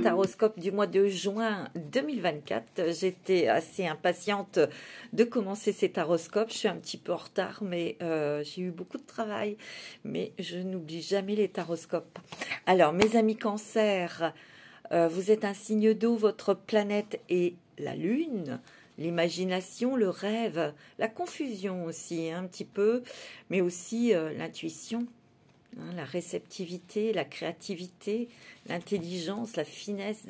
taroscope du mois de juin 2024. J'étais assez impatiente de commencer ces taroscopes. Je suis un petit peu en retard, mais j'ai eu beaucoup de travail. Mais je n'oublie jamais les taroscopes. Alors, mes amis Cancer, vous êtes un signe d'eau. Votre planète est la Lune. L'imagination, le rêve, la confusion aussi, un petit peu, mais aussi l'intuition. La réceptivité, la créativité, l'intelligence, la finesse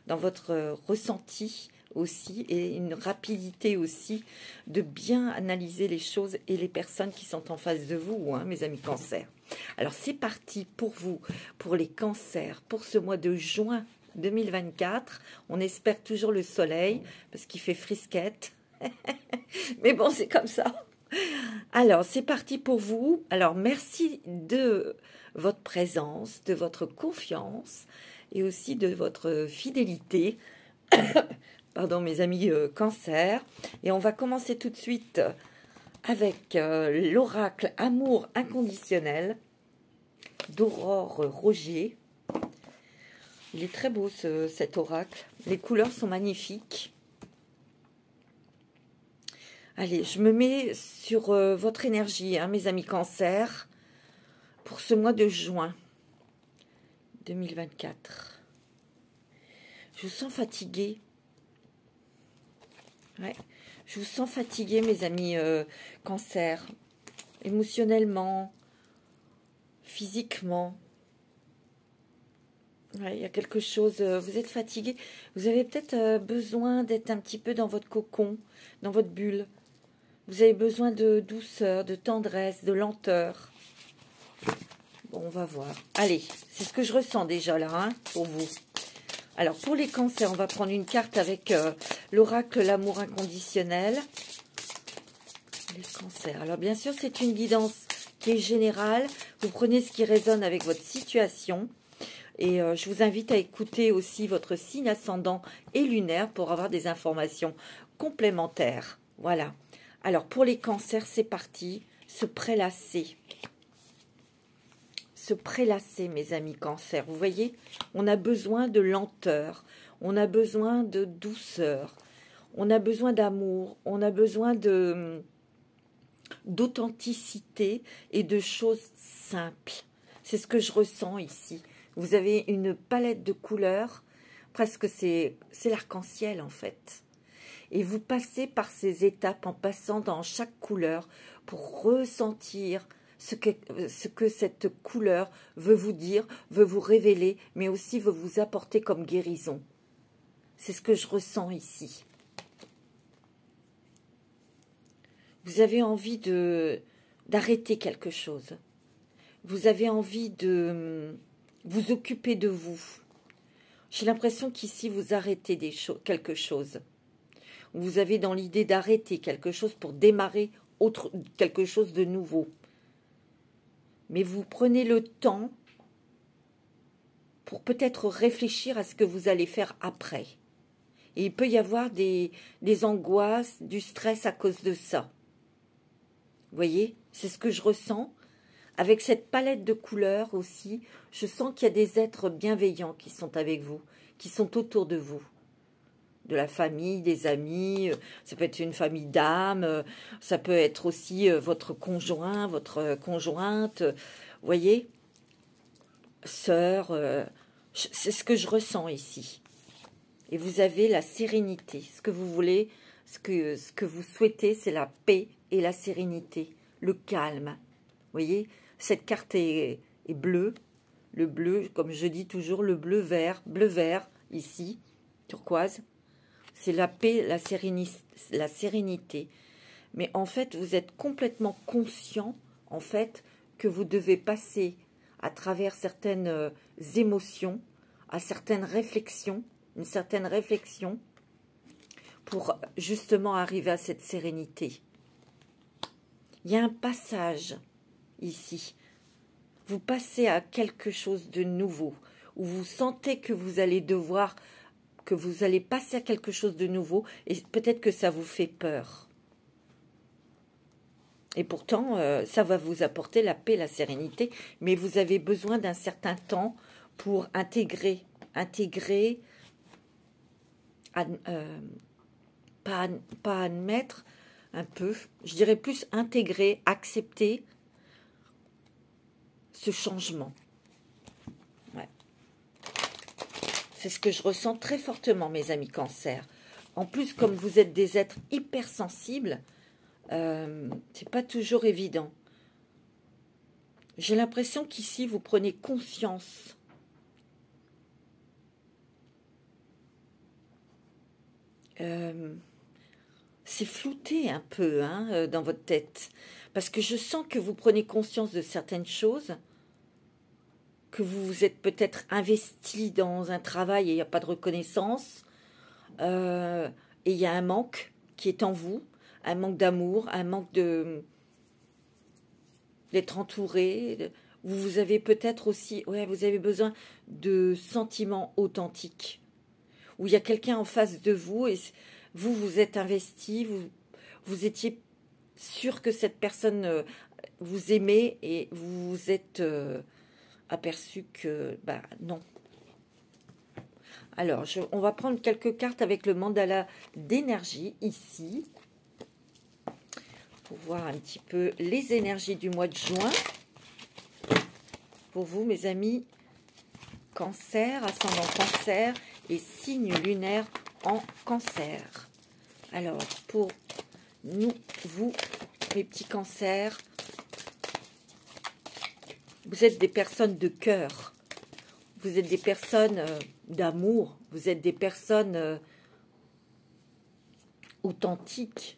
dans votre ressenti aussi, et une rapidité aussi de bien analyser les choses et les personnes qui sont en face de vous, hein, mes amis Cancer. Alors c'est parti pour vous, pour les Cancers, pour ce mois de juin 2024. On espère toujours le soleil parce qu'il fait frisquette. Mais bon, c'est comme ça. Alors, c'est parti pour vous. Alors, merci de votre présence, de votre confiance et aussi de votre fidélité. Pardon, mes amis Cancer. Et on va commencer tout de suite avec l'oracle Amour inconditionnel d'Aurore Roger. Il est très beau cet oracle. Les couleurs sont magnifiques. Allez, je me mets sur votre énergie, hein, mes amis Cancer, pour ce mois de juin 2024. Je vous sens fatigué. Ouais, je vous sens fatigué, mes amis Cancer, émotionnellement, physiquement. Ouais, il y a quelque chose, vous êtes fatigué. Vous avez peut-être besoin d'être un petit peu dans votre cocon, dans votre bulle. Vous avez besoin de douceur, de tendresse, de lenteur. Bon, on va voir. Allez, c'est ce que je ressens déjà là, hein, pour vous. Alors, pour les Cancers, on va prendre une carte avec l'oracle L'amour inconditionnel. Les Cancers. Alors, bien sûr, c'est une guidance qui est générale. Vous prenez ce qui résonne avec votre situation. Et je vous invite à écouter aussi votre signe ascendant et lunaire pour avoir des informations complémentaires. Voilà. Alors, pour les Cancers, c'est parti. Se prélasser. Se prélasser, mes amis Cancer. Vous voyez, on a besoin de lenteur. On a besoin de douceur. On a besoin d'amour. On a besoin d'authenticité et de choses simples. C'est ce que je ressens ici. Vous avez une palette de couleurs. Presque c'est l'arc-en-ciel, en fait. Et vous passez par ces étapes en passant dans chaque couleur pour ressentir ce que cette couleur veut vous dire, veut vous révéler, mais aussi veut vous apporter comme guérison. C'est ce que je ressens ici. Vous avez envie d'arrêter quelque chose. Vous avez envie de vous occuper de vous. J'ai l'impression qu'ici, vous arrêtez quelque chose. Vous avez dans l'idée d'arrêter quelque chose pour démarrer quelque chose de nouveau. Mais vous prenez le temps pour peut-être réfléchir à ce que vous allez faire après. Et il peut y avoir des angoisses, du stress à cause de ça. Vous voyez, c'est ce que je ressens. Avec cette palette de couleurs aussi, je sens qu'il y a des êtres bienveillants qui sont avec vous, qui sont autour de vous. De la famille, des amis, ça peut être une famille d'âmes, ça peut être aussi votre conjoint, votre conjointe, vous voyez, sœur, c'est ce que je ressens ici. Et vous avez la sérénité, ce que vous voulez, ce que vous souhaitez, c'est la paix et la sérénité, le calme, vous voyez, cette carte est bleue, le bleu, comme je dis toujours, le bleu-vert ici, turquoise. C'est la paix, la sérénité. Mais en fait, vous êtes complètement conscient, en fait, que vous devez passer à travers certaines émotions, à certaines réflexions, une certaine réflexion, pour justement arriver à cette sérénité. Il y a un passage ici. Vous passez à quelque chose de nouveau, où vous sentez que vous allez devoir... que vous allez passer à quelque chose de nouveau, et peut-être que ça vous fait peur. Et pourtant, ça va vous apporter la paix, la sérénité, mais vous avez besoin d'un certain temps pour intégrer intégrer, pas admettre, un peu, je dirais plus intégrer, accepter ce changement. Ouais. C'est ce que je ressens très fortement, mes amis Cancer. En plus, comme vous êtes des êtres hypersensibles, c'est pas toujours évident. J'ai l'impression qu'ici, vous prenez conscience c'est flouté un peu hein, dans votre tête. Parce que je sens que vous prenez conscience de certaines choses, que vous vous êtes peut-être investi dans un travail et il n'y a pas de reconnaissance. Et il y a un manque qui est en vous, un manque d'amour, un manque d'être entouré. Vous avez peut-être aussi, ouais, vous avez besoin de sentiments authentiques, où il y a quelqu'un en face de vous et vous vous êtes investi, vous étiez sûr que cette personne vous aimait et vous vous êtes aperçu que, bah non. Alors, on va prendre quelques cartes avec le mandala d'énergie ici, pour voir un petit peu les énergies du mois de juin. Pour vous, mes amis, Cancer, ascendant Cancer et signe lunaire en Cancer. Alors, pour nous, vous, mes petits Cancers, vous êtes des personnes de cœur. Vous êtes des personnes d'amour. Vous êtes des personnes authentiques.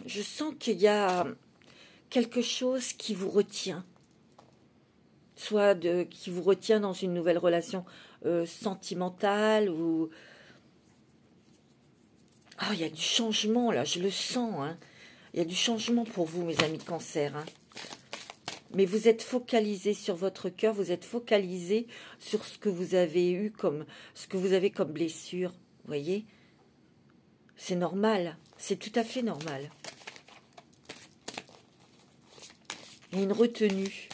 Je sens qu'il y a quelque chose qui vous retient. Soit qui vous retient dans une nouvelle relation sentimentale ou... Ah, il y a du changement là, je le sens. Hein. Il y a du changement pour vous, mes amis Cancer. Hein. Mais vous êtes focalisé sur votre cœur, vous êtes focalisé sur ce que vous avez eu ce que vous avez comme blessure. Vous voyez? C'est normal, c'est tout à fait normal. Il y a une retenue.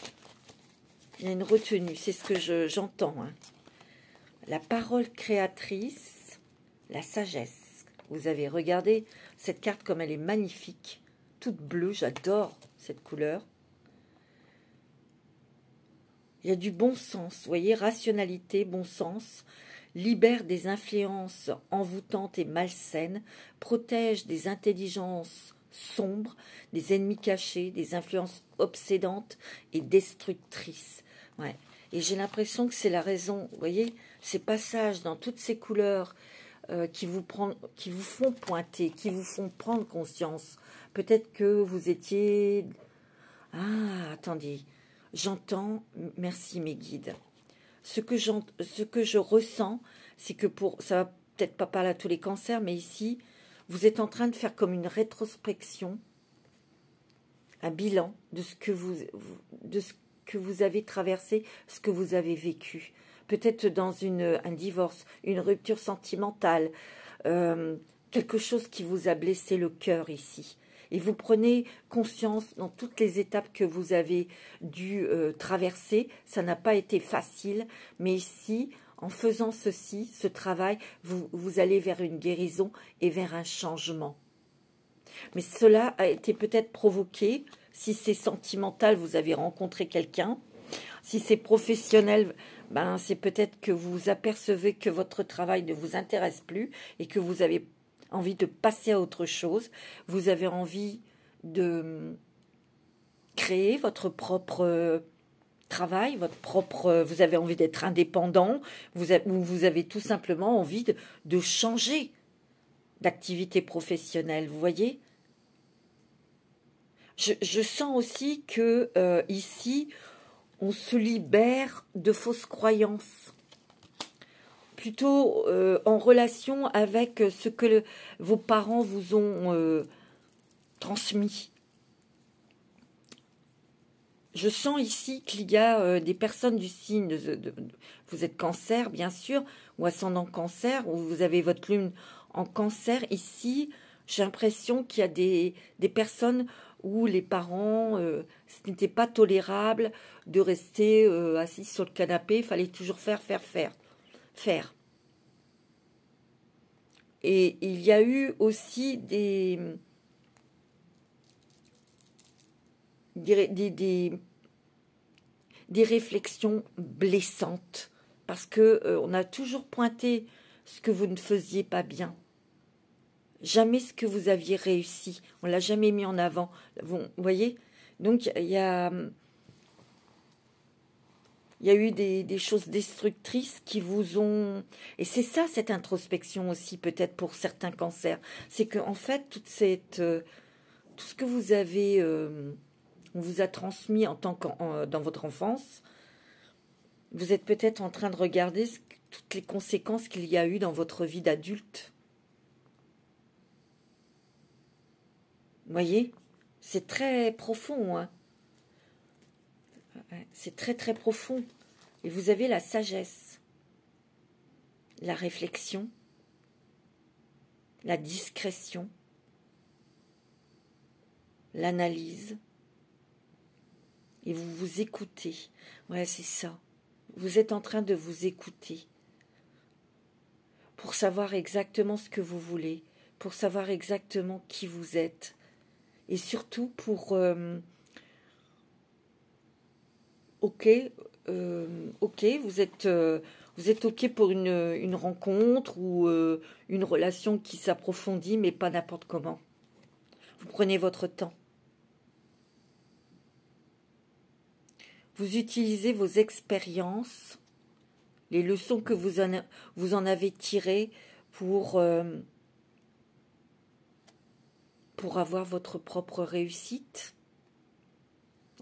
Il y a une retenue, c'est ce que j'entends. Hein. La parole créatrice, la sagesse. Vous avez regardé cette carte comme elle est magnifique, toute bleue, j'adore cette couleur. Il y a du bon sens, vous voyez, rationalité, bon sens, libère des influences envoûtantes et malsaines, protège des intelligences sombres, des ennemis cachés, des influences obsédantes et destructrices. Ouais. Et j'ai l'impression que c'est la raison, vous voyez, ces passages dans toutes ces couleurs qui vous font pointer, qui vous font prendre conscience. Peut-être que vous étiez... Ah, attendez, j'entends, merci mes guides. Ce que je ressens, c'est que ça va peut-être pas parler à tous les cancers, mais ici, vous êtes en train de faire comme une rétrospection, un bilan de ce que vous avez traversé, ce que vous avez vécu. Peut-être dans un divorce, une rupture sentimentale, quelque chose qui vous a blessé le cœur ici. Et vous prenez conscience dans toutes les étapes que vous avez dû traverser. Ça n'a pas été facile, mais ici, en faisant ce travail, vous allez vers une guérison et vers un changement. Mais cela a été peut-être provoqué. Si c'est sentimental, vous avez rencontré quelqu'un. Si c'est professionnel, ben c'est peut-être que vous apercevez que votre travail ne vous intéresse plus et que vous avez envie de passer à autre chose. Vous avez envie de créer votre propre travail, vous avez envie d'être indépendant, vous avez tout simplement envie de changer d'activité professionnelle, vous voyez. Je sens aussi que ici, on se libère de fausses croyances, plutôt en relation avec ce que vos parents vous ont transmis. Je sens ici qu'il y a des personnes du signe, vous êtes Cancer bien sûr, ou ascendant Cancer, ou vous avez votre lune en Cancer. Ici, j'ai l'impression qu'il y a des personnes où les parents, ce n'était pas tolérable de rester assis sur le canapé, il fallait toujours faire. Et il y a eu aussi des réflexions blessantes, parce que on a toujours pointé ce que vous ne faisiez pas bien. Jamais ce que vous aviez réussi. On ne l'a jamais mis en avant. Vous voyez? Donc, il y a eu des choses destructrices qui vous ont... Et c'est ça, cette introspection aussi, peut-être pour certains cancers. C'est qu'en fait, tout ce que vous avez... on vous a transmis dans votre enfance, vous êtes peut-être en train de regarder toutes les conséquences qu'il y a eu dans votre vie d'adulte. Vous voyez, c'est très profond, hein. C'est très très profond. Et vous avez la sagesse, la réflexion, la discrétion, l'analyse. Et vous vous écoutez. Ouais, c'est ça. Vous êtes en train de vous écouter pour savoir exactement ce que vous voulez, pour savoir exactement qui vous êtes. Et surtout pour... ok, vous êtes ok pour une rencontre ou une relation qui s'approfondit, mais pas n'importe comment. Vous prenez votre temps. Vous utilisez vos expériences, les leçons que vous en avez tirées pour avoir votre propre réussite.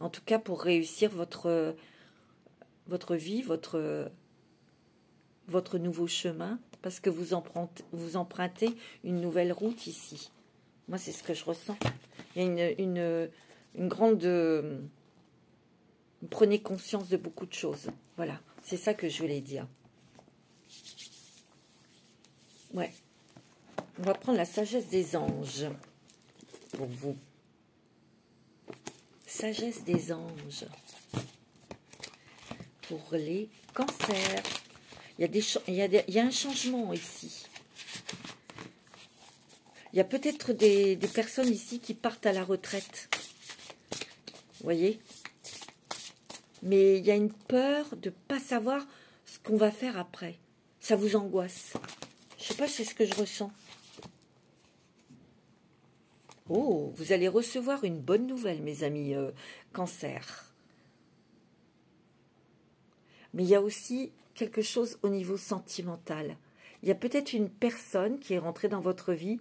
En tout cas, pour réussir votre vie, votre nouveau chemin, parce que vous empruntez une nouvelle route ici. Moi, c'est ce que je ressens. Il y a une grande... prenez conscience de beaucoup de choses. Voilà, c'est ça que je voulais dire. Ouais. On va prendre la sagesse des anges pour vous. Sagesse des anges pour les cancers. Il y a un changement ici. Il y a peut-être des personnes ici qui partent à la retraite. Vous voyez? Mais il y a une peur de ne pas savoir ce qu'on va faire après. Ça vous angoisse. Je ne sais pas, c'est ce que je ressens. Oh, vous allez recevoir une bonne nouvelle, mes amis cancer. Mais il y a aussi quelque chose au niveau sentimental. Il y a peut-être une personne qui est rentrée dans votre vie,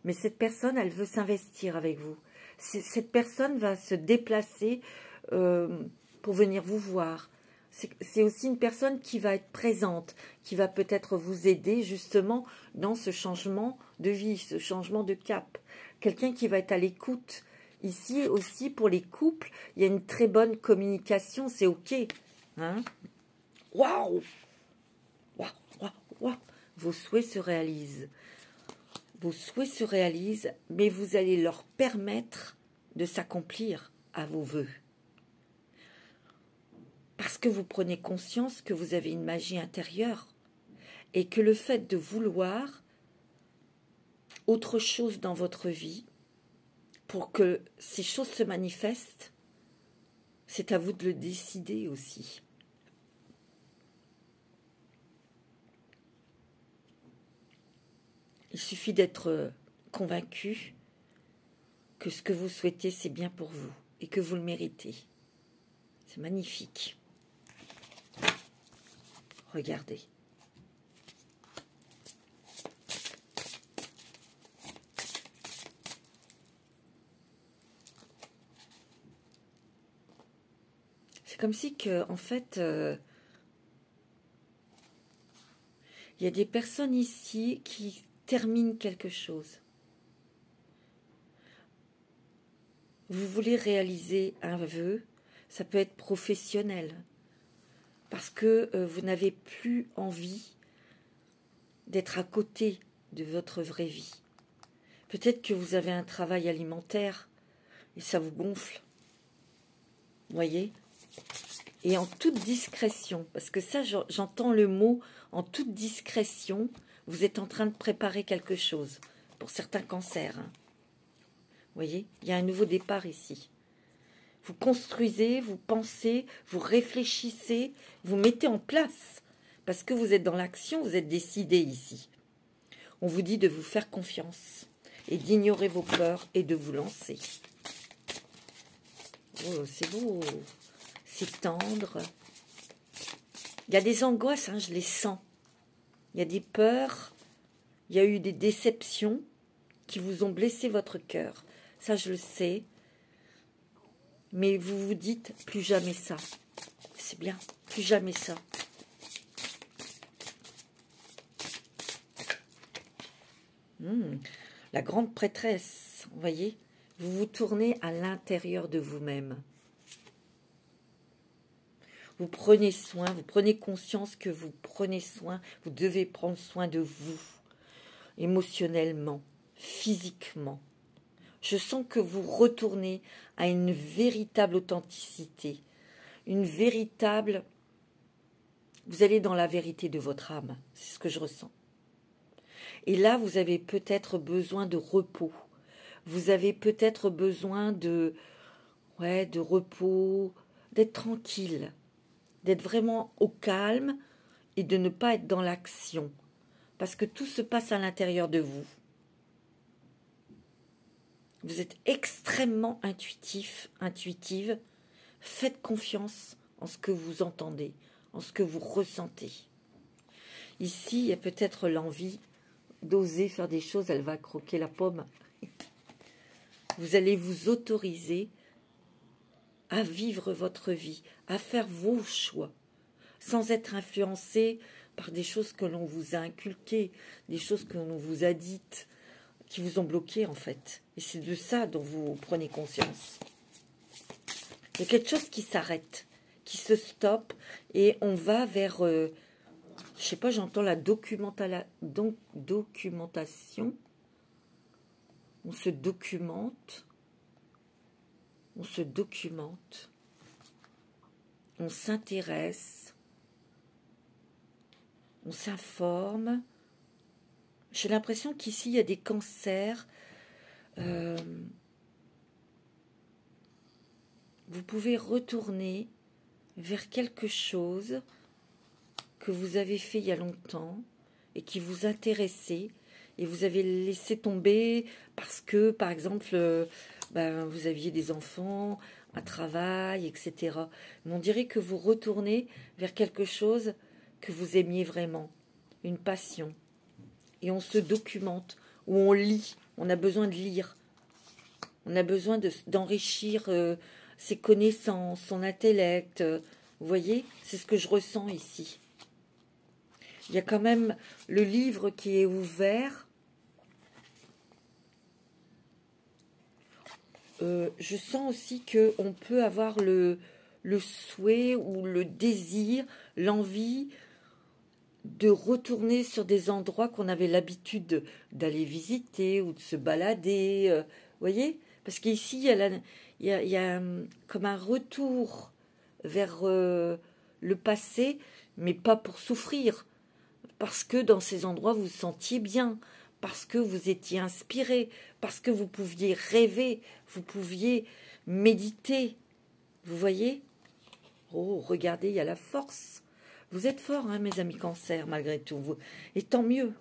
mais cette personne, elle veut s'investir avec vous. Cette personne va se déplacer pour venir vous voir. C'est aussi une personne qui va être présente, qui va peut-être vous aider justement dans ce changement de vie, ce changement de cap. Quelqu'un qui va être à l'écoute. Ici aussi, pour les couples, il y a une très bonne communication, c'est OK. Hein? Waouh! Waouh, waouh, waouh! Vos souhaits se réalisent. Vos souhaits se réalisent, mais vous allez leur permettre de s'accomplir à vos vœux. Parce que vous prenez conscience que vous avez une magie intérieure et que le fait de vouloir autre chose dans votre vie, pour que ces choses se manifestent, c'est à vous de le décider aussi. Il suffit d'être convaincu que ce que vous souhaitez, c'est bien pour vous et que vous le méritez. C'est magnifique. Regardez. C'est comme si que, en fait, il y a des personnes ici qui terminent quelque chose. Vous voulez réaliser un vœu, ça peut être professionnel, parce que vous n'avez plus envie d'être à côté de votre vraie vie. Peut-être que vous avez un travail alimentaire et ça vous gonfle. Vous voyez? Et en toute discrétion, parce que ça, j'entends le mot en toute discrétion, vous êtes en train de préparer quelque chose pour certains cancers. Hein. Vous voyez? Il y a un nouveau départ ici. Vous construisez, vous pensez, vous réfléchissez, vous mettez en place. Parce que vous êtes dans l'action, vous êtes décidé ici. On vous dit de vous faire confiance et d'ignorer vos peurs et de vous lancer. Oh, c'est beau, c'est tendre. Il y a des angoisses, hein, je les sens. Il y a des peurs, il y a eu des déceptions qui vous ont blessé votre cœur. Ça, je le sais. Mais vous vous dites, plus jamais ça. C'est bien, plus jamais ça. La grande prêtresse, vous voyez, vous vous tournez à l'intérieur de vous-même. Vous prenez soin, vous prenez conscience que vous prenez soin, vous devez prendre soin de vous, émotionnellement, physiquement. Je sens que vous retournez à une véritable authenticité, une véritable... Vous allez dans la vérité de votre âme, c'est ce que je ressens. Et là, vous avez peut-être besoin de repos. Vous avez peut-être besoin de repos, d'être tranquille, d'être vraiment au calme et de ne pas être dans l'action. Parce que tout se passe à l'intérieur de vous. Vous êtes extrêmement intuitif, intuitive. Faites confiance en ce que vous entendez, en ce que vous ressentez. Ici, il y a peut-être l'envie d'oser faire des choses, elle va croquer la pomme. Vous allez vous autoriser à vivre votre vie, à faire vos choix, sans être influencé par des choses que l'on vous a inculquées, des choses que l'on vous a dites, qui vous ont bloqué en fait. Et c'est de ça dont vous prenez conscience. Il y a quelque chose qui s'arrête, qui se stoppe, et on va vers... je sais pas, j'entends la documentation. On se documente. On se documente. On s'intéresse. On s'informe. J'ai l'impression qu'ici, il y a des cancers. Vous pouvez retourner vers quelque chose que vous avez fait il y a longtemps et qui vous intéressait et vous avez laissé tomber parce que, par exemple, vous aviez des enfants, un travail, etc. Mais on dirait que vous retournez vers quelque chose que vous aimiez vraiment, une passion. Et on se documente, ou on lit, on a besoin de lire, on a besoin d'enrichir ses connaissances, son intellect. Vous voyez, c'est ce que je ressens ici. Il y a quand même le livre qui est ouvert. Je sens aussi qu'on peut avoir le souhait ou le désir, l'envie de retourner sur des endroits qu'on avait l'habitude d'aller visiter ou de se balader. Vous voyez? Parce qu'ici, il y a comme un retour vers le passé, mais pas pour souffrir. Parce que dans ces endroits, vous vous sentiez bien, parce que vous étiez inspiré, parce que vous pouviez rêver, vous pouviez méditer. Vous voyez? Oh, regardez, il y a la force. Vous êtes forts, hein, mes amis cancers, malgré tout. Et tant mieux.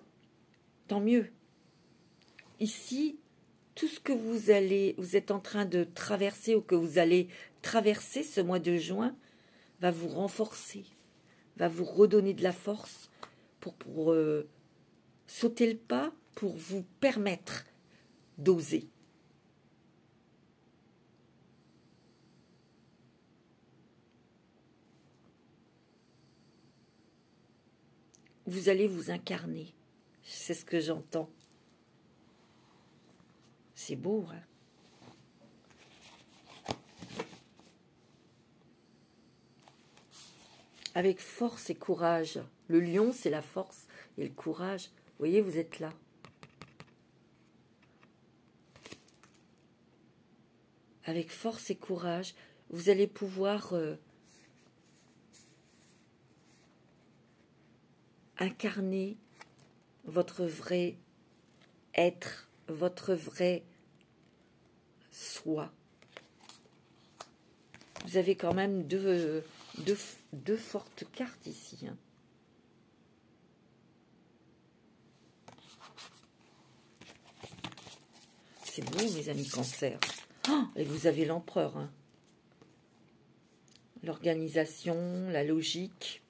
Tant mieux. Ici, tout ce que vous êtes en train de traverser ou que vous allez traverser ce mois de juin va vous renforcer, va vous redonner de la force pour sauter le pas, pour vous permettre d'oser. Vous allez vous incarner. C'est ce que j'entends. C'est beau, hein? Avec force et courage. Le lion, c'est la force et le courage. Vous voyez, vous êtes là. avec force et courage, vous allez pouvoir incarner votre vrai être, votre vrai soi. Vous avez quand même deux fortes cartes ici. Hein. C'est beau, mes amis Cancer. Oh, et vous avez l'empereur. Hein. L'organisation, la logique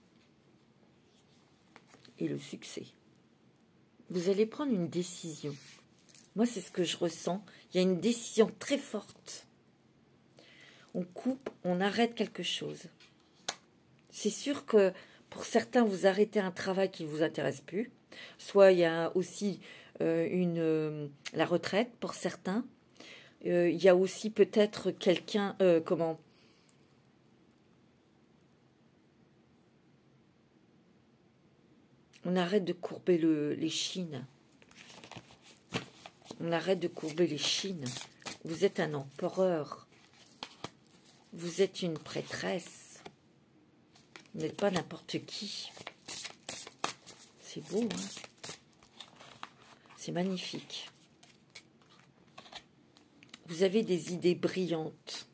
et le succès. Vous allez prendre une décision. Moi, c'est ce que je ressens. Il y a une décision très forte. On coupe, on arrête quelque chose. C'est sûr que pour certains, vous arrêtez un travail qui ne vous intéresse plus. Soit il y a aussi la retraite pour certains. Il y a aussi peut-être quelqu'un... On arrête de courber les chines. On arrête de courber les chines. Vous êtes un empereur. Vous êtes une prêtresse. Vous n'êtes pas n'importe qui. C'est beau, hein? C'est magnifique. Vous avez des idées brillantes.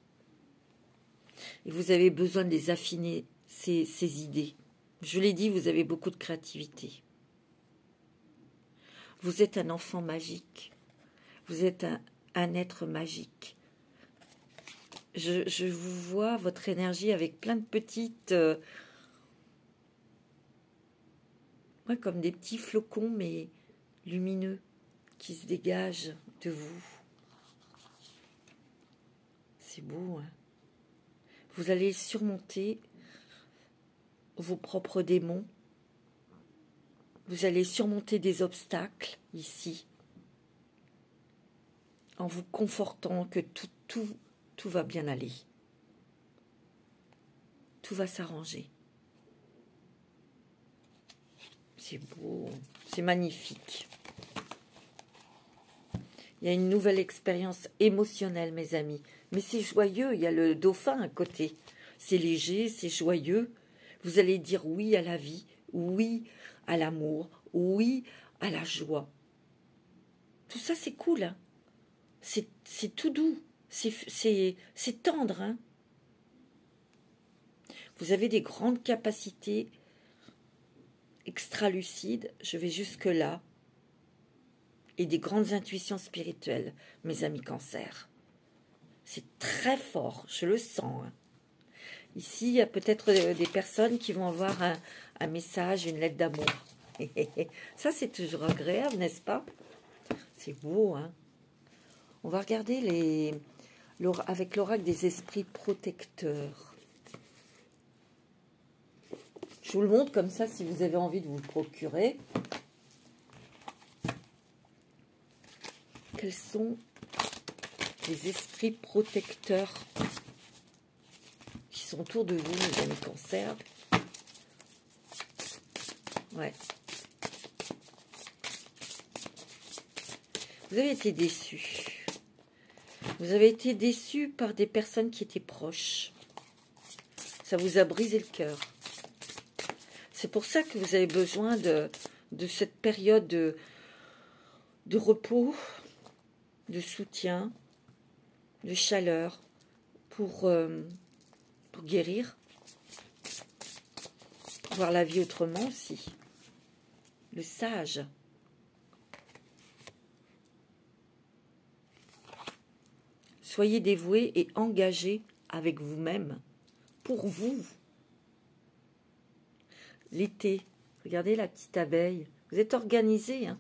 Et vous avez besoin de les affiner, ces idées. Je l'ai dit, vous avez beaucoup de créativité. Vous êtes un enfant magique. Vous êtes un être magique. Je vous vois, votre énergie, avec plein de petites... comme des petits flocons, mais lumineux, qui se dégagent de vous. C'est beau, hein? Vous allez surmonter vos propres démons. Vous allez surmonter des obstacles, ici, en vous confortant que tout va bien aller. Tout va s'arranger. C'est beau, c'est magnifique. Il y a une nouvelle expérience émotionnelle, mes amis. Mais c'est joyeux, il y a le dauphin à côté. C'est léger, c'est joyeux. Vous allez dire oui à la vie, oui à l'amour, oui à la joie. Tout ça, c'est cool. Hein? C'est tout doux, c'est tendre. Hein? Vous avez des grandes capacités extra-lucides, je vais jusque-là, et des grandes intuitions spirituelles, mes amis Cancer. C'est très fort, je le sens. Hein. Ici, il y a peut-être des personnes qui vont avoir un message, une lettre d'amour. Ça, c'est toujours agréable, n'est-ce pas? C'est beau, hein? On va regarder avec l'oracle des esprits protecteurs. Je vous le montre comme ça, si vous avez envie de vous le procurer. Quels sont les esprits protecteurs qui sont autour de vous, mes amis Cancer? Ouais. Vous avez été déçus. Vous avez été déçus par des personnes qui étaient proches. Ça vous a brisé le cœur. C'est pour ça que vous avez besoin de cette période de repos, de soutien, de chaleur pour guérir, voir la vie autrement aussi. Le sage. Soyez dévoués et engagés avec vous-même, pour vous. L'été, regardez la petite abeille. Vous êtes organisés, hein?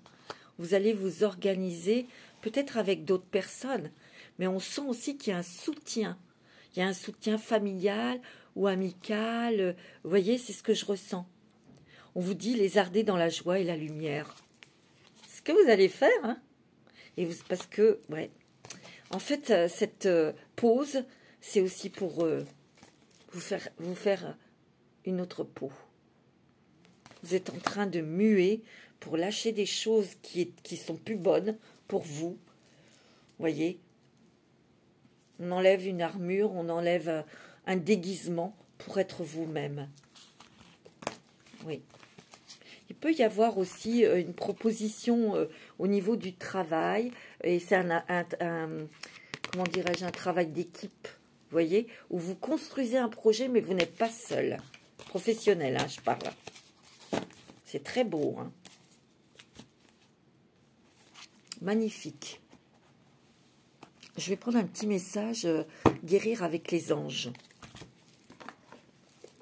Vous allez vous organiser, peut-être avec d'autres personnes, mais on sent aussi qu'il y a un soutien. Il y a un soutien familial ou amical. Vous voyez, c'est ce que je ressens. On vous dit lézarder dans la joie et la lumière. C'est ce que vous allez faire, hein? Parce que, ouais. En fait, cette pause, c'est aussi pour vous faire une autre peau. Vous êtes en train de muer pour lâcher des choses qui sont plus bonnes pour vous. Voyez? On enlève une armure, on enlève un déguisement pour être vous-même. Oui. Il peut y avoir aussi une proposition au niveau du travail, et c'est comment dirais-je, un travail d'équipe, vous voyez, où vous construisez un projet, mais vous n'êtes pas seul. Professionnel, hein, je parle. C'est très beau, hein. Magnifique. Je vais prendre un petit message, guérir avec les anges.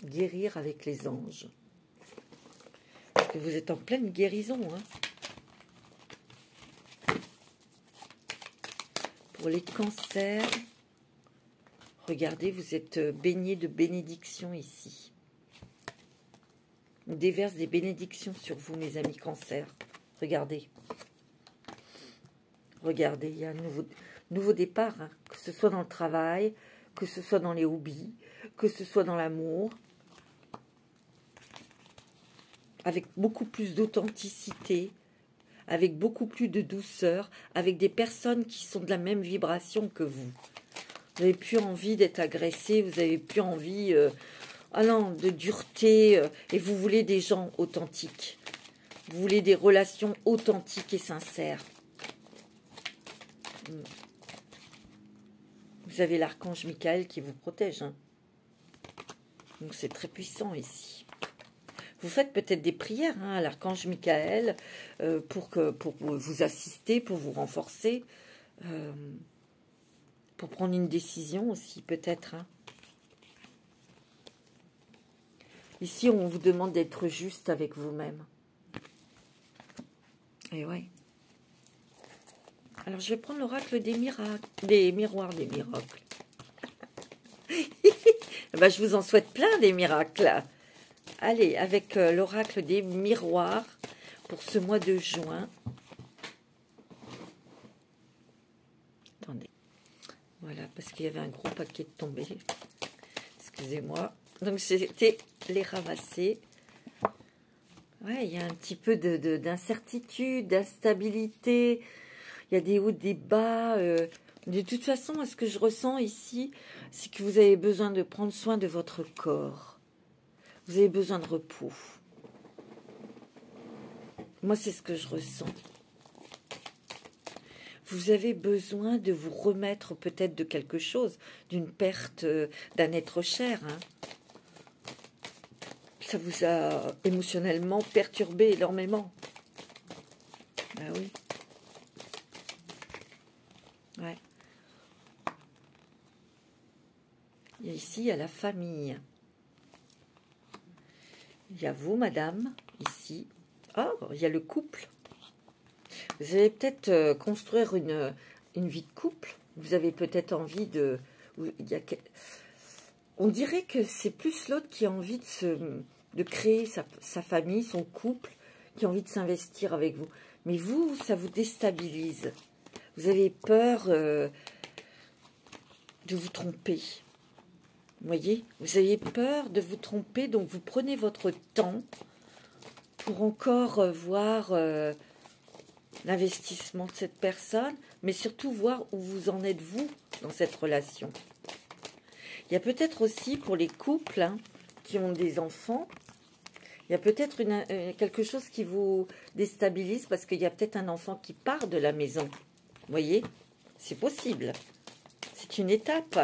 Guérir avec les anges. Parce que vous êtes en pleine guérison, hein. Pour les cancers, regardez, vous êtes baignés de bénédictions ici. On déverse des bénédictions sur vous, mes amis cancers. Regardez. Regardez, il y a un nouveau départ, hein. Que ce soit dans le travail, que ce soit dans les hobbies, que ce soit dans l'amour. Avec beaucoup plus d'authenticité, avec beaucoup plus de douceur, avec des personnes qui sont de la même vibration que vous. Vous n'avez plus envie d'être agressé, vous n'avez plus envie ah non, de dureté, et vous voulez des gens authentiques. Vous voulez des relations authentiques et sincères. Vous avez l'archange Michael qui vous protège, hein. Donc c'est très puissant ici. Vous faites peut-être des prières, hein, à l'archange Michael pour vous assister, pour vous renforcer, pour prendre une décision aussi peut-être, hein. Ici, on vous demande d'être juste avec vous-même. Et ouais. Alors, je vais prendre l'oracle des miracles, des miroirs des miracles. Ben, je vous en souhaite plein des miracles. Allez, avec l'oracle des miroirs pour ce mois de juin. Attendez. Voilà, parce qu'il y avait un gros paquet de tombés. Excusez-moi. Donc, c'était les ramasser. Ouais, il y a un petit peu d'incertitude, d'instabilité. Il y a des hauts, des bas. De toute façon, ce que je ressens ici, c'est que vous avez besoin de prendre soin de votre corps. Vous avez besoin de repos. Moi, c'est ce que je ressens. Vous avez besoin de vous remettre peut-être de quelque chose, d'une perte d'un être cher, hein. Ça vous a émotionnellement perturbé énormément. Ben oui. Ouais. Et ici, il y a la famille. Il y a vous, madame, ici. Oh, il y a le couple. Vous allez peut-être construire une vie de couple. Vous avez peut-être envie de... On dirait que c'est plus l'autre qui a envie de créer sa famille, son couple, qui a envie de s'investir avec vous. Mais vous, ça vous déstabilise. Vous avez peur de vous tromper. Vous voyez? Vous avez peur de vous tromper, donc vous prenez votre temps pour encore voir l'investissement de cette personne, mais surtout voir où vous en êtes, vous, dans cette relation. Il y a peut-être aussi, pour les couples hein, qui ont des enfants, il y a peut-être quelque chose qui vous déstabilise parce qu'il y a peut-être un enfant qui part de la maison. Vous voyez? C'est possible. C'est une étape.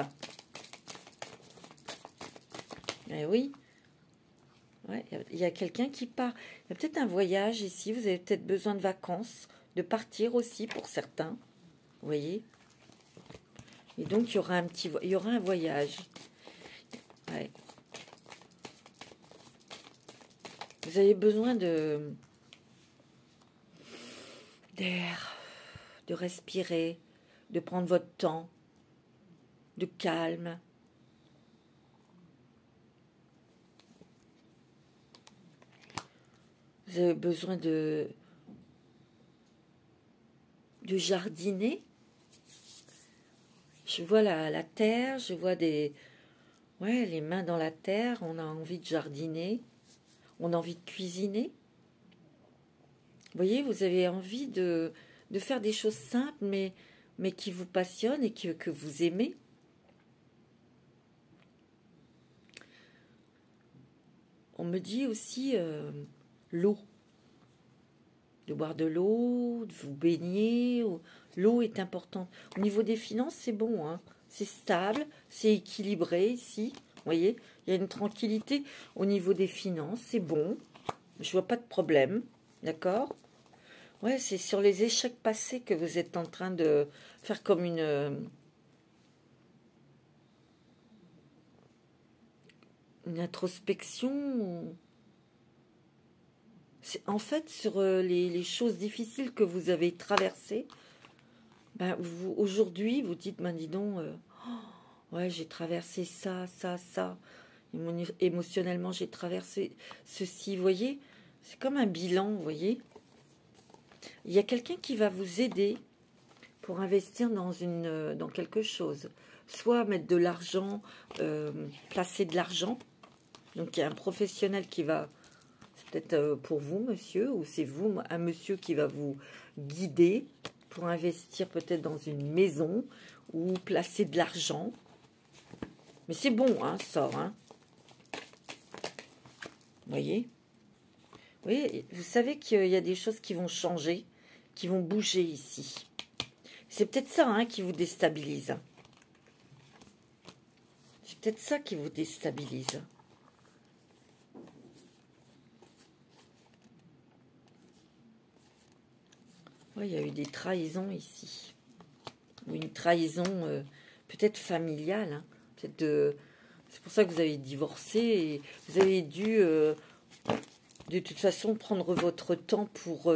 Eh oui. Ouais, il y a quelqu'un qui part. Il y a peut-être un voyage ici. Vous avez peut-être besoin de vacances, de partir aussi pour certains. Vous voyez? Et donc, il y aura un voyage. Ouais. Vous avez besoin d'air, de respirer, de prendre votre temps, de calme. Vous avez besoin de jardiner. Je vois la terre, je vois les mains dans la terre. On a envie de jardiner, on a envie de cuisiner. Vous voyez, vous avez envie de faire des choses simples, mais qui vous passionnent et que vous aimez. On me dit aussi l'eau. De boire de l'eau, de vous baigner. L'eau est importante. Au niveau des finances, c'est bon, hein. C'est stable, c'est équilibré ici. Vous voyez, il y a une tranquillité au niveau des finances, c'est bon. Je vois pas de problème, d'accord? Ouais, c'est sur les échecs passés que vous êtes en train de faire comme une introspection. En fait, sur les choses difficiles que vous avez traversées, ben, aujourd'hui, vous dites, ben dis donc, ouais, j'ai traversé ça, ça, ça. Émotionnellement, j'ai traversé ceci, vous voyez? C'est comme un bilan, vous voyez? Il y a quelqu'un qui va vous aider pour investir dans quelque chose. Soit mettre de l'argent, placer de l'argent. Donc, il y a un professionnel qui va... C'est peut-être pour vous, monsieur, ou c'est vous, un monsieur qui va vous guider pour investir peut-être dans une maison ou placer de l'argent. Mais c'est bon, hein, ça, hein. Vous voyez? Oui, vous savez qu'il y a des choses qui vont changer, qui vont bouger ici. C'est peut-être ça, hein, qui vous déstabilise. C'est peut-être ça qui vous déstabilise. Oui, il y a eu des trahisons ici. Ou une trahison peut-être familiale. Hein. C'est pour ça que vous avez divorcé. Et vous avez dû, de toute façon, prendre votre temps pour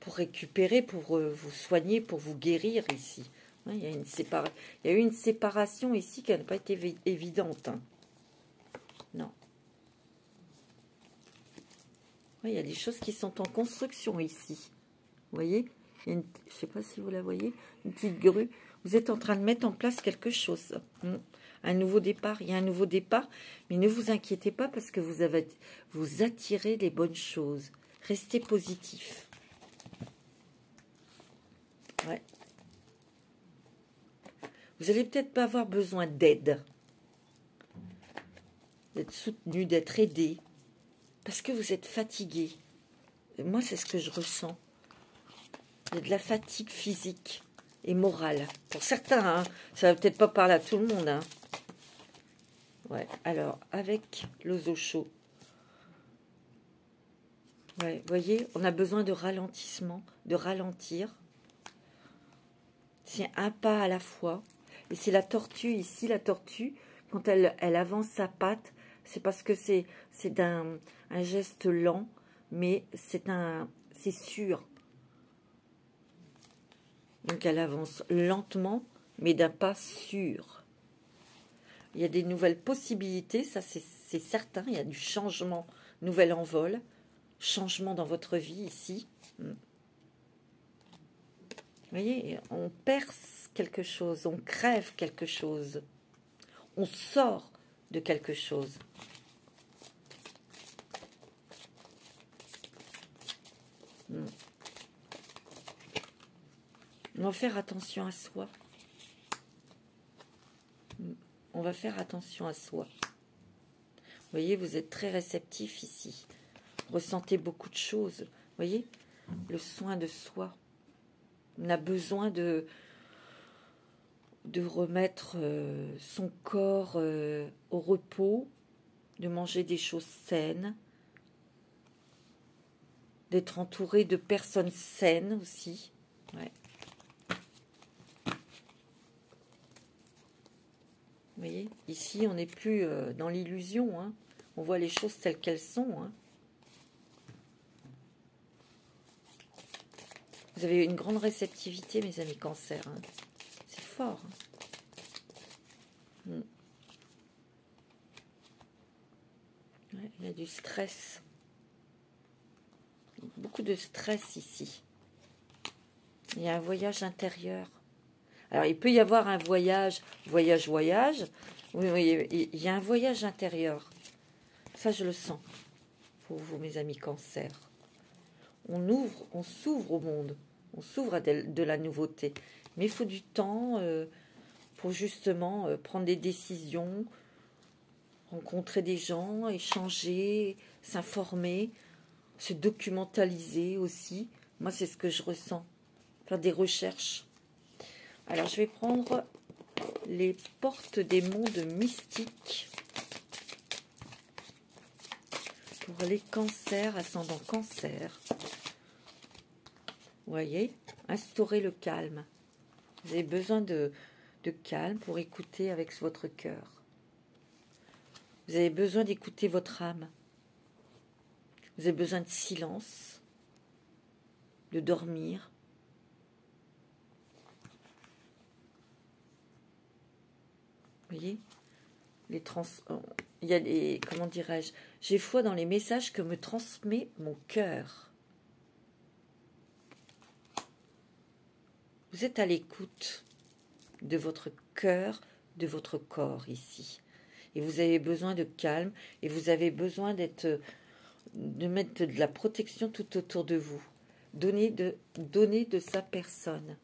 récupérer, pour vous soigner, pour vous guérir ici. Ouais, il y a eu une séparation ici qui n'a pas été évidente. Hein. Non. Ouais, il y a des choses qui sont en construction ici. Vous voyez, je ne sais pas si vous la voyez, une petite grue. Vous êtes en train de mettre en place quelque chose. Un nouveau départ. Il y a un nouveau départ, mais ne vous inquiétez pas parce que vous attirez les bonnes choses. Restez positif. Ouais. Vous n'allez peut-être pas avoir besoin d'aide. D'être soutenu, d'être aidé. Parce que vous êtes fatigué. Moi, c'est ce que je ressens. Il y a de la fatigue physique et morale. Pour certains, hein, ça va peut-être pas parler à tout le monde. Hein. Ouais, alors, avec l'oiseau chaud. Ouais, vous voyez, on a besoin de ralentissement, de ralentir. C'est un pas à la fois. Et c'est la tortue, ici, la tortue, quand elle avance sa patte, c'est parce que c'est un geste lent, mais c'est sûr. Donc elle avance lentement, mais d'un pas sûr. Il y a des nouvelles possibilités, ça c'est certain. Il y a du changement, nouvel envol, changement dans votre vie ici. Vous voyez, on perce quelque chose, on crève quelque chose, on sort de quelque chose. On va faire attention à soi. On va faire attention à soi. Vous voyez, vous êtes très réceptif ici. Ressentez beaucoup de choses. Vous voyez, le soin de soi. On a besoin de remettre son corps au repos, de manger des choses saines, d'être entouré de personnes saines aussi. Ouais. Vous voyez, ici, on n'est plus dans l'illusion. Hein. On voit les choses telles qu'elles sont. Hein. Vous avez une grande réceptivité, mes amis Cancer. Hein. C'est fort. Hein. Ouais, il y a du stress. Beaucoup de stress ici. Il y a un voyage intérieur. Alors, il peut y avoir un voyage. Oui, il y a un voyage intérieur. Ça, je le sens. Pour vous, mes amis Cancer. On s'ouvre au monde. On s'ouvre à de la nouveauté. Mais il faut du temps pour justement prendre des décisions, rencontrer des gens, échanger, s'informer, se documentaliser aussi. Moi, c'est ce que je ressens. Faire des recherches. Alors, je vais prendre les portes des mondes mystiques pour les cancers, ascendant cancer. Vous voyez, instaurer le calme. Vous avez besoin de calme pour écouter avec votre cœur. Vous avez besoin d'écouter votre âme. Vous avez besoin de silence, de dormir. Vous voyez, il y a les, comment dirais-je, j'ai foi dans les messages que me transmet mon cœur. Vous êtes à l'écoute de votre cœur, de votre corps ici. Et vous avez besoin de calme et vous avez besoin de mettre de la protection tout autour de vous. Donner de sa personne.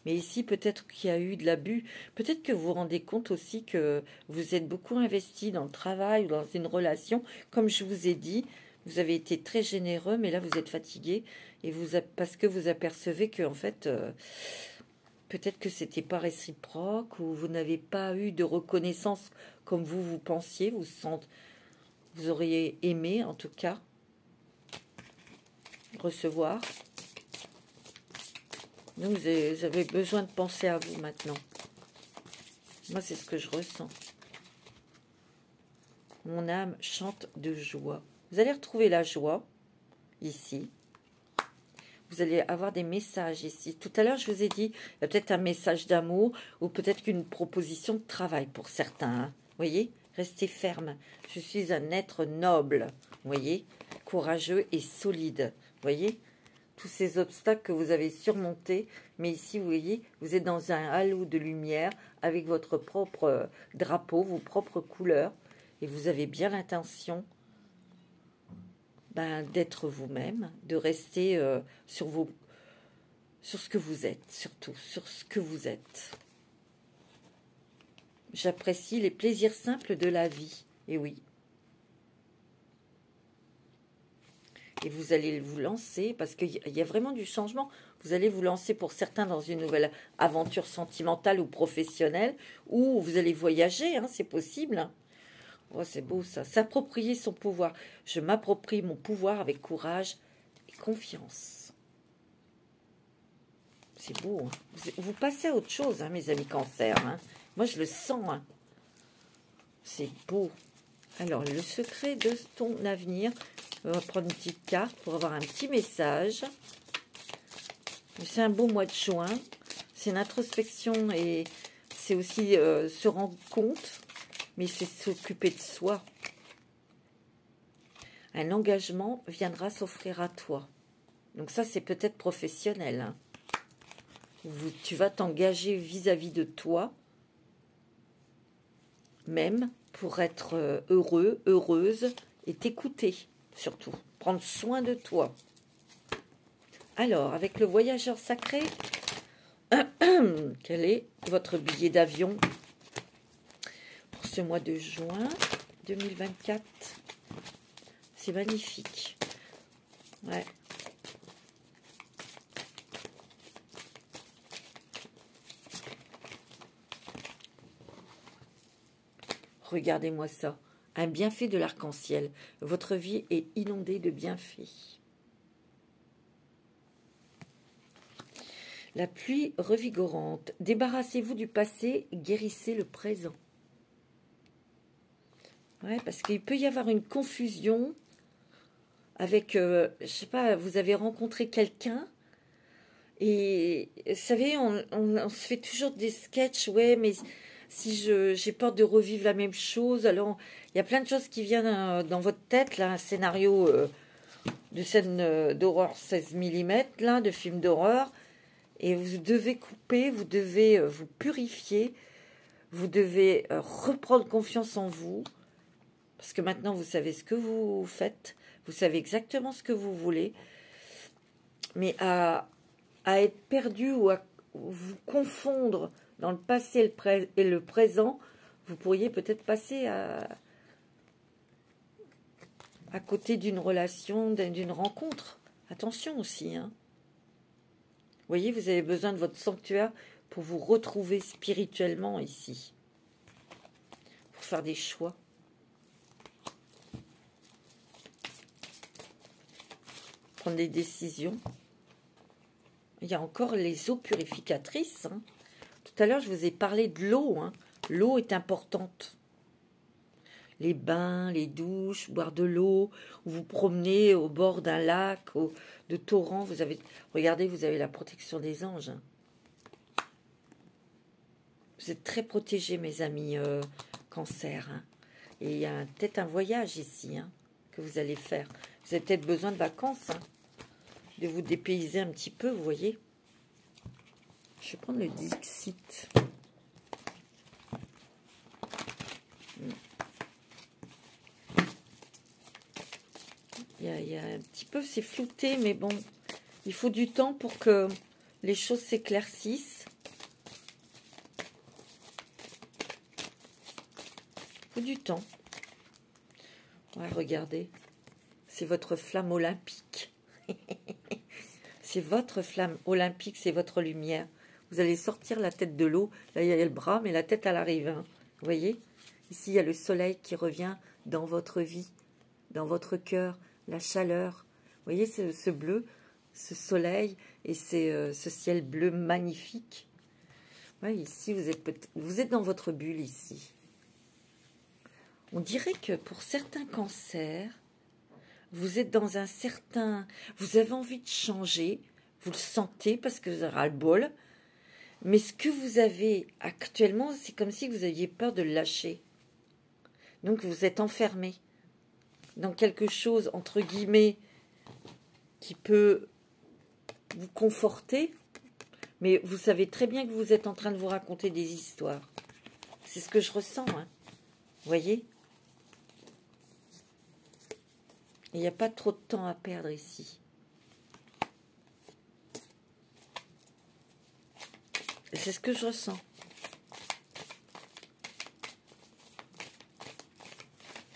Mais ici, peut-être qu'il y a eu de l'abus. Peut-être que vous vous rendez compte aussi que vous êtes beaucoup investi dans le travail ou dans une relation. Comme je vous ai dit, vous avez été très généreux, mais là, vous êtes fatigué. Et parce que vous apercevez que, en fait, peut-être que c'était pas réciproque ou vous n'avez pas eu de reconnaissance comme vous pensiez. Vous auriez aimé, en tout cas, recevoir. Donc, vous avez besoin de penser à vous maintenant. Moi, c'est ce que je ressens. Mon âme chante de joie. Vous allez retrouver la joie, ici. Vous allez avoir des messages ici. Tout à l'heure, je vous ai dit, il y a peut-être un message d'amour ou peut-être qu'une proposition de travail pour certains. Hein. Vous voyez, restez ferme. Je suis un être noble, vous voyez, courageux et solide. Vous voyez, tous ces obstacles que vous avez surmontés. Mais ici, vous voyez, vous êtes dans un halo de lumière avec votre propre drapeau, vos propres couleurs. Et vous avez bien l'intention d'être vous-même, de rester sur ce que vous êtes, surtout, sur ce que vous êtes. J'apprécie les plaisirs simples de la vie, et oui. Et vous allez vous lancer, parce qu'il y a vraiment du changement. Vous allez vous lancer pour certains dans une nouvelle aventure sentimentale ou professionnelle, ou vous allez voyager, hein, c'est possible, hein. Oh, c'est beau ça. S'approprier son pouvoir. Je m'approprie mon pouvoir avec courage et confiance. C'est beau. Hein. Vous passez à autre chose, hein, mes amis cancer. Hein. Moi, je le sens. Hein. C'est beau. Alors, le secret de ton avenir. On va prendre une petite carte pour avoir un petit message. C'est un beau mois de juin. C'est une introspection et c'est aussi se rendre compte. Mais c'est s'occuper de soi. Un engagement viendra s'offrir à toi. Donc ça, c'est peut-être professionnel. Hein. Tu vas t'engager vis-à-vis de toi, même pour être heureux, heureuse, et t'écouter, surtout. Prendre soin de toi. Alors, avec le voyageur sacré, quel est votre billet d'avion ce mois de juin 2024. C'est magnifique. Ouais. Regardez-moi ça. Un bienfait de l'arc-en-ciel. Votre vie est inondée de bienfaits. La pluie revigorante. Débarrassez-vous du passé, guérissez le présent. Ouais, parce qu'il peut y avoir une confusion avec, je sais pas, vous avez rencontré quelqu'un et, vous savez, on se fait toujours des sketchs, ouais, mais si j'ai peur de revivre la même chose, alors il y a plein de choses qui viennent dans votre tête, là, un scénario de scène d'horreur 16 mm, là, de film d'horreur, et vous devez couper, vous devez vous purifier, vous devez reprendre confiance en vous. Parce que maintenant, vous savez ce que vous faites. Vous savez exactement ce que vous voulez. Mais à être perdu ou à vous confondre dans le passé et le présent, Vous pourriez peut-être passer à côté d'une relation, d'une rencontre. Attention aussi, hein. Vous voyez, vous avez besoin de votre sanctuaire pour vous retrouver spirituellement ici. Pour faire des choix. Prendre des décisions. Il y a encore les eaux purificatrices. Hein. Tout à l'heure, je vous ai parlé de l'eau. Hein. L'eau est importante. Les bains, les douches, boire de l'eau, vous promenez au bord d'un lac, de torrents. Vous avez, regardez, vous avez la protection des anges. Hein. Vous êtes très protégés, mes amis cancer. Hein. Et il y a peut-être un voyage ici hein, que vous allez faire. Vous avez peut-être besoin de vacances, hein, de vous dépayser un petit peu, vous voyez. Je vais prendre le Dixit. Il y a un petit peu, c'est flouté, mais bon, il faut du temps pour que les choses s'éclaircissent. Il faut du temps. Ouais, regardez, c'est votre flamme olympique. C'est votre flamme olympique, c'est votre lumière. Vous allez sortir la tête de l'eau. Là, il y a le bras, mais la tête, elle arrive. Hein. Vous voyez? Ici, il y a le soleil qui revient dans votre vie, dans votre cœur, la chaleur. Vous voyez ce bleu, ce soleil et ce ciel bleu magnifique. Ouais, ici, vous êtes dans votre bulle ici. On dirait que pour certains cancers, vous êtes dans un certain... Vous avez envie de changer, vous le sentez parce que vous avez ras-le-bol. Mais ce que vous avez actuellement, c'est comme si vous aviez peur de le lâcher. Donc vous êtes enfermé dans quelque chose, entre guillemets, qui peut vous conforter. Mais vous savez très bien que vous êtes en train de vous raconter des histoires. C'est ce que je ressens, hein. Vous voyez ? Il n'y a pas trop de temps à perdre ici. C'est ce que je ressens.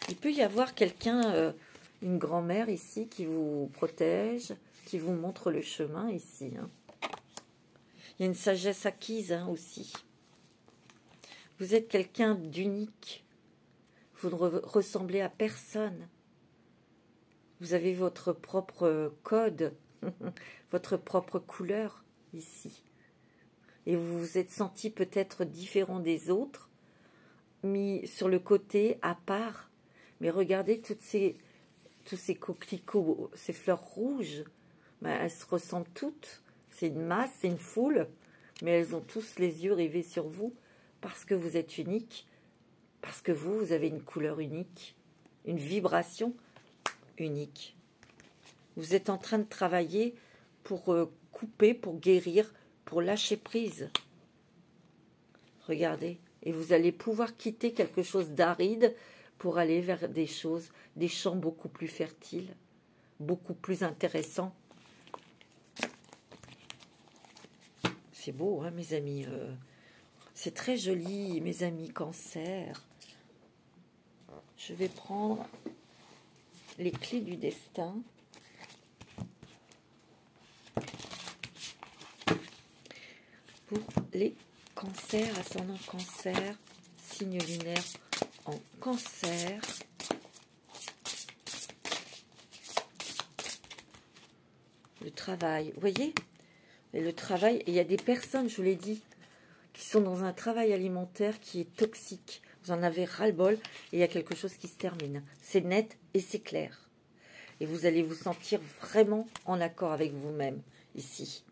Il peut y avoir quelqu'un, une grand-mère ici, qui vous protège, qui vous montre le chemin ici. Hein. Il y a une sagesse acquise hein, aussi. Vous êtes quelqu'un d'unique. Vous ne ressemblez à personne. Vous avez votre propre code, votre propre couleur ici. Et vous vous êtes senti peut-être différent des autres, mis sur le côté, à part. Mais regardez tous ces coquelicots, ces fleurs rouges, ben, elles se ressemblent toutes. C'est une masse, c'est une foule, mais elles ont tous les yeux rivés sur vous parce que vous êtes unique, parce que vous avez une couleur unique, une vibration unique. Vous êtes en train de travailler pour couper, pour guérir, pour lâcher prise. Regardez. Et vous allez pouvoir quitter quelque chose d'aride pour aller vers des choses, des champs beaucoup plus fertiles, beaucoup plus intéressants. C'est beau, hein, mes amis. C'est très joli, mes amis cancer. Je vais prendre les clés du destin. Pour les cancers, ascendant cancer, signe lunaire en cancer. Le travail, vous voyez? Et le travail, il y a des personnes, je vous l'ai dit, qui sont dans un travail alimentaire qui est toxique. Vous en avez ras-le-bol et il y a quelque chose qui se termine. C'est net et c'est clair. Et vous allez vous sentir vraiment en accord avec vous-même ici.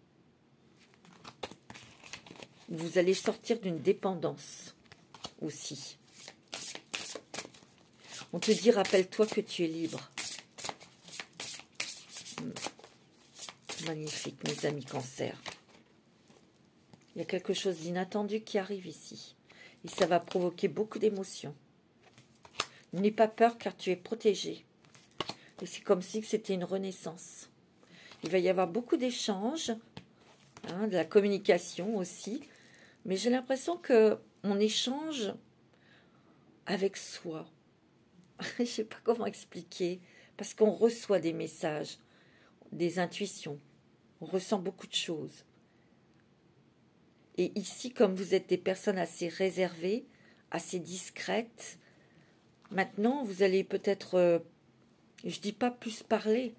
Vous allez sortir d'une dépendance aussi. On te dit, rappelle-toi que tu es libre. Magnifique, mes amis cancer. Il y a quelque chose d'inattendu qui arrive ici. Et ça va provoquer beaucoup d'émotions. N'aie pas peur car tu es protégé. Et c'est comme si c'était une renaissance. Il va y avoir beaucoup d'échanges, hein, de la communication aussi. Mais j'ai l'impression qu'on échange avec soi. Je ne sais pas comment expliquer, parce qu'on reçoit des messages, des intuitions, on ressent beaucoup de choses. Et ici, comme vous êtes des personnes assez réservées, assez discrètes, maintenant, vous allez peut-être, je dis pas plus parler,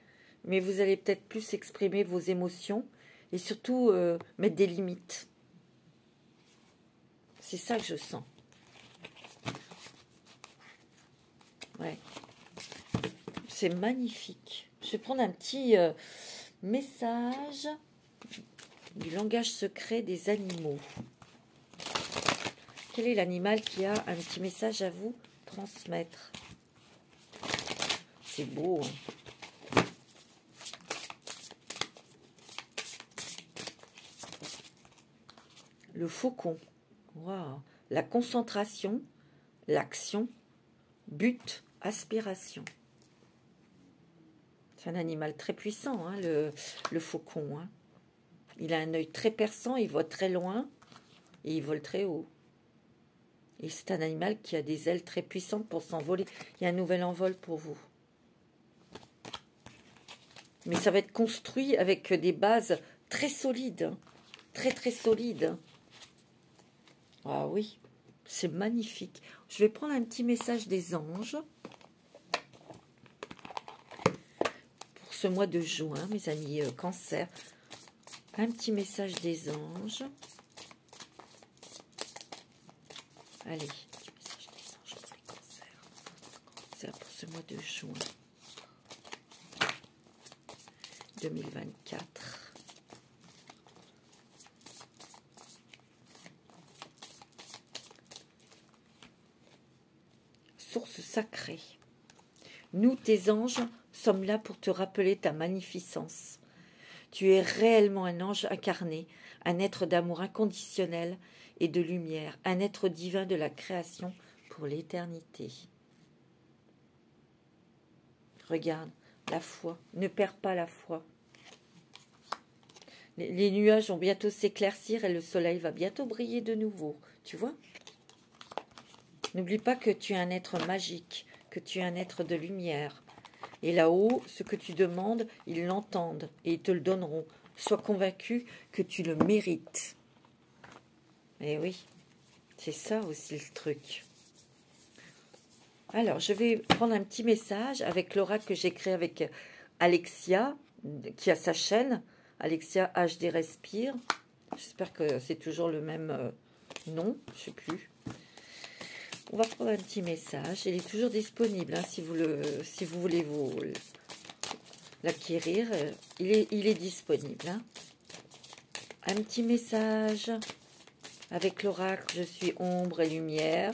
mais vous allez peut-être plus exprimer vos émotions et surtout mettre des limites. C'est ça que je sens. Ouais. C'est magnifique. Je vais prendre un petit message du langage secret des animaux. Quel est l'animal qui a un petit message à vous transmettre? C'est beau, hein? Le faucon. Waouh. La concentration, l'action, but, aspiration. C'est un animal très puissant, hein, le faucon. Hein. Il a un œil très perçant, il voit très loin et il vole très haut. Et c'est un animal qui a des ailes très puissantes pour s'envoler. Il y a un nouvel envol pour vous. Mais ça va être construit avec des bases très solides. Hein. Très, très solides. Ah oui, c'est magnifique. Je vais prendre un petit message des anges. Pour ce mois de juin, mes amis cancer. Un petit message des anges. Allez, petit message des anges pour les cancers. Cancer pour ce mois de juin 2024. Source sacrée. Nous, tes anges, sommes là pour te rappeler ta magnificence. Tu es réellement un ange incarné, un être d'amour inconditionnel et de lumière, un être divin de la création pour l'éternité. Regarde, la foi, ne perds pas la foi. Les nuages vont bientôt s'éclaircir et le soleil va bientôt briller de nouveau, tu vois ? N'oublie pas que tu es un être magique, que tu es un être de lumière. Et là-haut, ce que tu demandes, ils l'entendent et ils te le donneront. Sois convaincu que tu le mérites. Eh oui, c'est ça aussi le truc. Alors, je vais prendre un petit message avec l'oracle que j'ai créé avec Alexia, qui a sa chaîne, Alexia HD Respire. J'espère que c'est toujours le même nom, je ne sais plus. On va prendre un petit message. Il est toujours disponible hein, si vous voulez l'acquérir. Il est disponible. Hein. Un petit message avec l'oracle. Je suis ombre et lumière.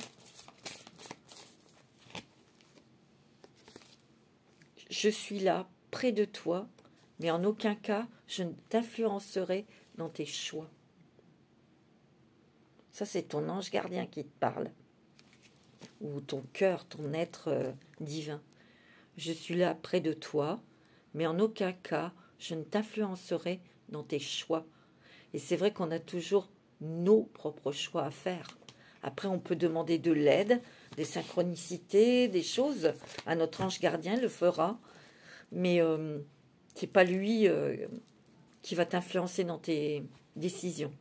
Je suis là, près de toi, mais en aucun cas, je ne t'influencerai dans tes choix. Ça, c'est ton ange gardien qui te parle. Ou ton cœur, ton être divin. Je suis là près de toi, mais en aucun cas, je ne t'influencerai dans tes choix. Et c'est vrai qu'on a toujours nos propres choix à faire. Après, on peut demander de l'aide, des synchronicités, des choses. À notre ange gardien le fera, mais c'est pas lui qui va t'influencer dans tes décisions.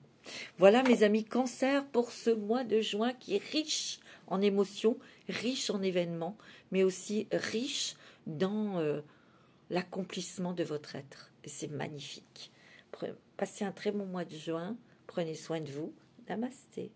Voilà, mes amis cancer, pour ce mois de juin qui est riche en émotions, riche en événements, mais aussi riche dans l'accomplissement de votre être. Et c'est magnifique. Passez un très bon mois de juin. Prenez soin de vous. Namasté.